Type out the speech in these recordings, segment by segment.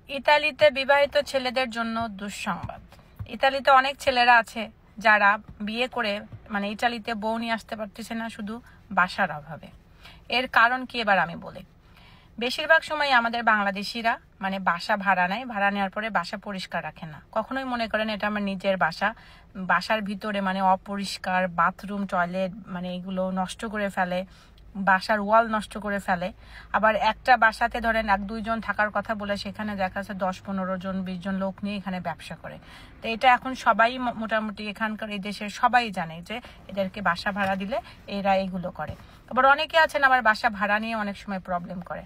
ইতালিতে বিবাহিত ছেলেদের জন্য দুঃসংবাদ। ইতালিতে অনেক ছেলেরা আছে যারা বিয়ে করে মানে ইতালিতে বউ নিয়ে আসতে পারতেছে না শুধু বাসার অভাবে। এর কারণ কি এবার আমি বলি। বেশিরভাগ সময় আমাদের বাংলাদেশিরা মানে বাসা ভাড়া নেয়, ভাড়া নেওয়ার পরে বাসা পরিষ্কার রাখে না। কখনোই মনে করেন এটা আমার নিজের বাসা, বাসার ভিতরে মানে অপরিষ্কার বাথরুম টয়লেট মানে এগুলো নষ্ট করে ফেলে, বাসার ওয়াল নষ্ট করে ফেলে। আবার একটা বাসাতে ধরেন 1-2 জন থাকার কথা বলে সেখানে দেখা যাচ্ছে 10-15 জন 20 জন লোক নিয়ে এখানে ব্যবসা করে। তো এটা এখন সবাই মোটামুটি এখানকার এই দেশের সবাই জানে যে এদেরকে বাসা ভাড়া দিলে এরা এগুলো করে। আবার অনেকে আছেন আবার বাসা ভাড়া নিয়ে অনেক সময় প্রবলেম করে।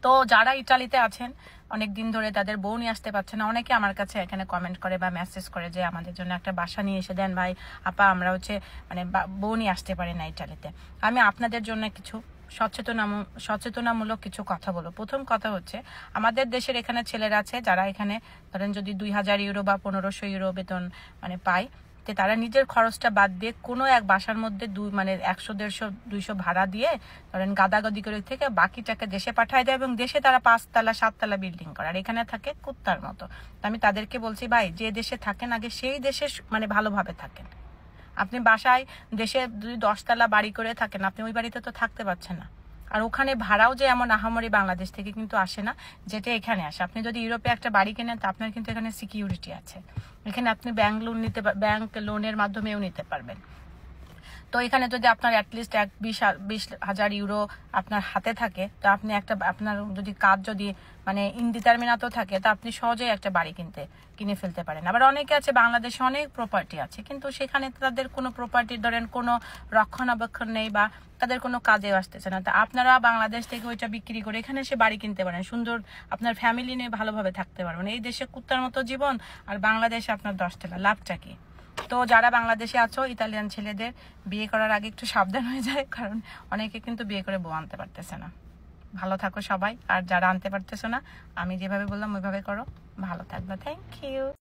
তো যারা ইটালিতে আছেন অনেক দিন ধরে তাদের বউ নিয়ে আসতে পারছে না, অনেকে আমার কাছে এখানে কমেন্ট করে বা মেসেজ করে যে আমাদের জন্য একটা বাসা নিয়ে এসে দেন ভাই, আমরা মানে বউ নিয়ে আসতে পারি না ইটালিতে। আমি আপনাদের জন্য কিছু সচেতনামূলক কিছু কথা বলবো। প্রথম কথা হচ্ছে, আমাদের দেশের এখানে ছেলেরা আছে যারা এখানে ধরেন যদি 2000 ইউরো বা 1500 ইউরো বেতন মানে পায়, তারা নিজের খরচটা বাদ দিয়ে কোনো এক বাসার মধ্যে 100-150-200 ভাড়া দিয়ে ধরেন গাদাগাদি করে থেকে বাকিটাকে দেশে পাঠায় দেয় এবং দেশে তারা 5-7 তলা বিল্ডিং করে, আর এখানে থাকে কুত্তার মতো। আমি তাদেরকে বলছি, ভাই যে দেশে থাকেন আগে সেই দেশে মানে ভালোভাবে থাকেন। আপনি বাসায় দেশে যদি 10 তলা বাড়ি করে থাকেন, আপনি ওই বাড়িতে তো থাকতে পারছেন না। আর ওখানে ভাড়াও যে এমন আহামরি বাংলাদেশ থেকে কিন্তু আসে না যেটা এখানে আসে। আপনি যদি ইউরোপে একটা বাড়ি কেনেন তো আপনার কিন্তু এখানে সিকিউরিটি আছে, এখানে আপনি ব্যাংক লোনের মাধ্যমেও নিতে পারবেন। তো এখানে যদি আপনার অ্যাটলিস্ট 20,000 ইউরো আপনার হাতে থাকে, তো আপনি আপনার যদি কাজ যদি মানে ইনডিটারমিনাতও থাকে, তো আপনি সহজেই একটা বাড়ি কিনে ফেলতে পারেন। আবার অনেকে আছে বাংলাদেশে অনেক প্রপার্টি আছে কিন্তু সেখানে তাদের কোনো প্রপার্টির ধরেন কোনো রক্ষণাবেক্ষণ নেই বা তাদের কোনো কাজে আসতেছে না। তা আপনারা বাংলাদেশ থেকে ওইটা বিক্রি করে এখানে এসে বাড়ি কিনতে পারেন, সুন্দর আপনার ফ্যামিলি নিয়ে ভালোভাবে থাকতে পারবেন। এই দেশে কুত্তার মতো জীবন আর বাংলাদেশে আপনার 10 টাকা, লাভটা কি? তো যারা বাংলাদেশে আছো ইতালিয়ান ছেলেদের বিয়ে করার আগে একটু সাবধান হয়ে যায়, কারণ অনেকে কিন্তু বিয়ে করে বউ আনতে পারতেছে না। ভালো থাকো সবাই, আর যারা আনতে পারতেছো না আমি যেভাবে বললাম ওইভাবে করো, ভালো থাকবে। Thank you.